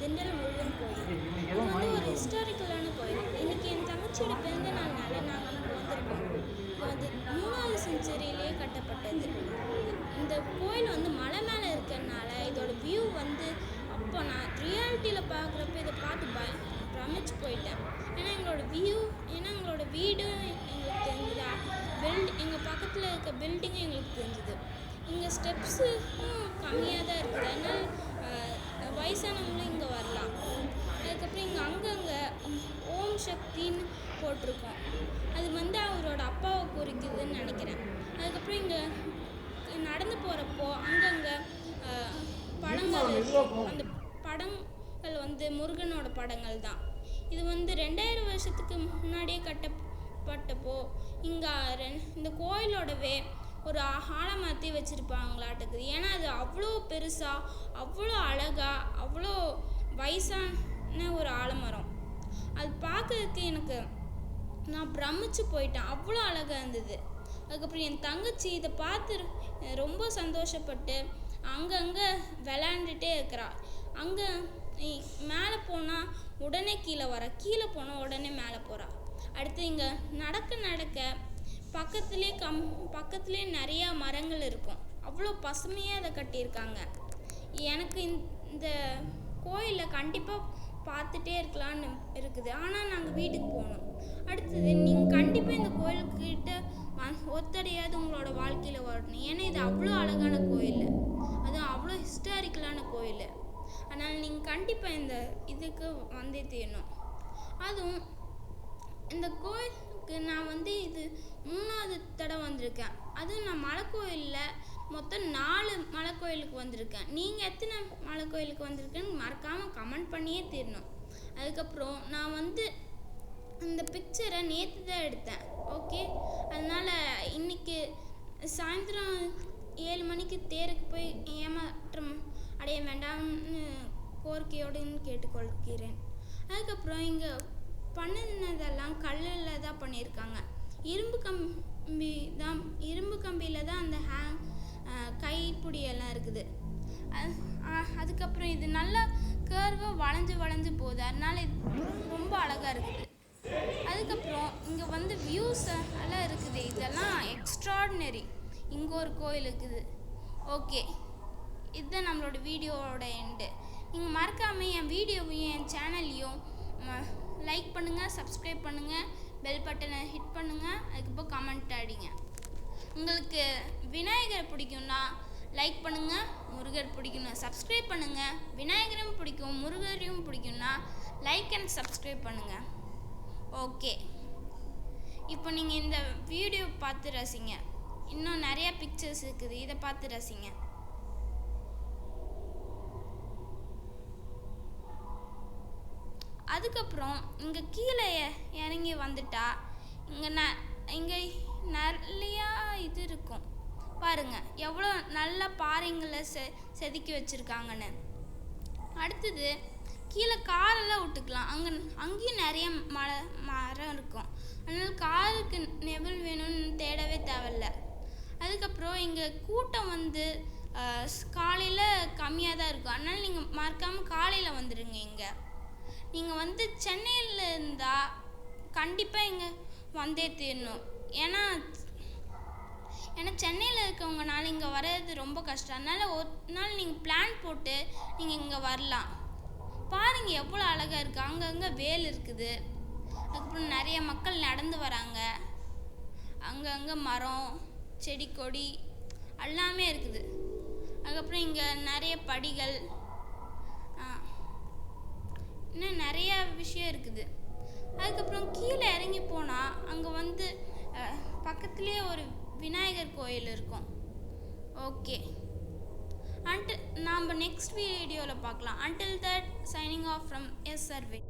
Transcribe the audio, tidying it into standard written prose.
திண்டல் முருகன் கோயில். இது வந்து ஒரு ஹிஸ்டாரிக்கலான கோயில். இன்னைக்கு என் தங்கச்சியோட பிறந்த நாள்னால நாங்கள் இங்கே வந்திருக்கோம். இது வந்து 3வது செஞ்சுரியிலேயே கட்டப்பட்டது. இந்த கோயில் வந்து மலை மேலே இருக்கிறதுனால இதோட வியூ வந்து அப்போ நான் ரியாலிட்டியில் பார்க்குறப்ப இதை பார்த்து பிரமிச்சு போயிட்டேன். ஏன்னா எங்களோட வீடு எங்களுக்கு தெரிஞ்சுது, எங்கள் பக்கத்தில் இருக்க பில்டிங்கும் எங்களுக்கு தெரிஞ்சுது. இங்கே ஸ்டெப்ஸும் கம்மியாக தான் இருக்குது, அதனால் வயசானவங்களும் இங்கே வரலாம். அதுக்கப்புறம் இங்கே அங்கங்கே ஓம் சக்தின்னு போட்டிருக்கோம். அது வந்து அவரோட அப்பாவை குறிக்குதுன்னு நினைக்கிறேன். அதுக்கப்புறம் இங்கே நடந்து போகிறப்போ அங்கங்கே படங்கள் அந்த படங்கள் வந்து முருகனோட படங்கள் தான். இது வந்து 2000 வருஷத்துக்கு முன்னாடியே கட்டப்பட்டப்போ இங்கே இந்த கோயிலோடவே ஒரு ஆலமரத்தை வச்சுருப்பாங்களாட்டுக்குது. ஏன்னா அது அவ்வளோ பெருசாக, அவ்வளோ அழகாக, அவ்வளோ வயசான ஒரு ஆலமரம். அது பார்க்கறதுக்கு நான் பிரமிச்சு போயிட்டேன், அவ்வளோ அழகாக இருந்தது. அதுக்கப்புறம் என் தங்கச்சி இதை பார்த்து ரொம்ப சந்தோஷப்பட்டு அங்கங்கே விளையாண்டுட்டே இருக்கிறா. அங்கே மேலே போனால் உடனே கீழே போனால் உடனே மேலே போகிறா. அடுத்து இங்கே நடக்க பக்கத்துலேயே நிறையா மரங்கள் இருக்கும். அவ்வளோ பசுமையாக அதை கட்டியிருக்காங்க. எனக்கு இந்த கோயிலில் கண்டிப்பாக பார்த்துட்டே இருக்கலான்னு இருக்குது. ஆனால் நாங்கள் வீட்டுக்கு போகணும். அடுத்தது நீங்கள் கண்டிப்பாக இந்த கோயிலுக்கிட்ட ஒத்தடையாவது உங்களோட வாழ்க்கையில் வரணும். ஏன்னா இது அவ்வளோ அழகான கோயில், அதுவும் அவ்வளோ ஹிஸ்டாரிக்கலான கோயில். அதனால் நீங்கள் கண்டிப்பாக இந்த இதுக்கு வந்தே தீரணும். அதுவும் இந்த கோயிலுக்கு நான் வந்து இது 3வது தடவை வந்திருக்கேன். அதுவும் நான் மலை கோயிலில் மொத்தம் 4 மலை கோயிலுக்கு வந்திருக்கேன். நீங்கள் எத்தனை மலை கோயிலுக்கு வந்திருக்கேன்னு மறக்காமல் கமெண்ட் பண்ணியே தீரணும். அதுக்கப்புறம் நான் வந்து இந்த பிக்சரை நேற்று தான் எடுத்தேன். ஓகே, அதனால் இன்றைக்கி சாயந்தரம் 7 மணிக்கு தேருக்கு போய் ஏமாற்றம் அடைய வேண்டாம்னு கோரிக்கையோடுன்னு கேட்டுக்கொள்கிறேன். அதுக்கப்புறம் இங்கே பண்ணினதெல்லாம் கல்லில் தான் பண்ணியிருக்காங்க. இரும்பு கம்பியில் தான் அந்த கைப்பிடியெல்லாம் இருக்குது. அதுக்கப்புறம் இது நல்லா கர்வாக வளைஞ்சு போகுது, அதனால இது ரொம்ப அழகாக இருக்குது. அதுக்கப்புறம் இங்கே வந்து வியூஸ் எல்லாம் இருக்குது, இதெல்லாம் எக்ஸ்ட்ராடினரி. இங்கே ஒரு கோயில் இருக்குது. ஓகே, இதுதான் நம்மளோட வீடியோவோட எண்டு. நீங்கள் மறக்காமல் என் வீடியோவையும் என் சேனல்லையும் லைக் பண்ணுங்கள், சப்ஸ்கிரைப் பண்ணுங்கள், பெல் பட்டனை ஹிட் பண்ணுங்கள், அதுக்கப்புறம் கமெண்ட் அடிங்க. உங்களுக்கு விநாயகர் பிடிக்கும்னா லைக் பண்ணுங்கள், முருகர் பிடிக்கும்னா சப்ஸ்கிரைப் பண்ணுங்கள். விநாயகரும் பிடிக்கும், முருகரையும் பிடிக்கும்னா லைக் அண்ட் சப்ஸ்கிரைப் பண்ணுங்கள். ஓகே, இப்போ நீங்கள் இந்த வீடியோ பார்த்து ரசிங்க. இன்னும் நிறையா பிக்சர்ஸ் இருக்குது, இதை பார்த்து ரசிங்க. அதுக்கப்புறம் இங்கே கீழே இறங்கி வந்துட்டா இங்கே நிறையா இது இருக்கும். பாருங்கள் எவ்வளோ நல்ல பாறைங்களை செதுக்கி வச்சுருக்காங்கன்னு. அடுத்தது கீழே காரெல்லாம் விட்டுக்கலாம். அங்கேயும் நிறைய மரம் இருக்கும், அதனால் காருக்கு நெவில் வேணும்னு தேடவே தேவையில்ல. அதுக்கப்புறம் இங்கே கூட்டம் வந்து காலையில் கம்மியாக தான் இருக்கும், அதனால் நீங்கள் மறக்காமல் காலையில் வந்துடுங்க. இங்கே நீங்கள் வந்து சென்னையில் இருந்தால் கண்டிப்பாக இங்கே வந்தே தீரணும். ஏன்னா சென்னையில் இருக்கவங்கனால இங்கே வர்றது ரொம்ப கஷ்டம். அதனால் ஒரு நாள் நீங்கள் பிளான் போட்டு நீங்கள் இங்கே வரலாம். பாருங்கள் எவ்வளோ அழகாக இருக்குது, அங்கங்கே வேல் இருக்குது. அதுக்கப்புறம் நிறைய மக்கள் நடந்து வராங்க, அங்கங்கே மரம் செடி கொடி எல்லாமே இருக்குது. அதுக்கப்புறம் இங்கே நிறைய படிகள், இன்னும் நிறையா விஷயம் இருக்குது. அதுக்கப்புறம் கீழே இறங்கி போனால் அங்கே வந்து பக்கத்துலேயே ஒரு விநாயகர் கோயில் இருக்கும். ஓகே, நாம் நெக்ஸ்ட் வீடியோவில் பார்க்கலாம். Until that, signing off from S Survey.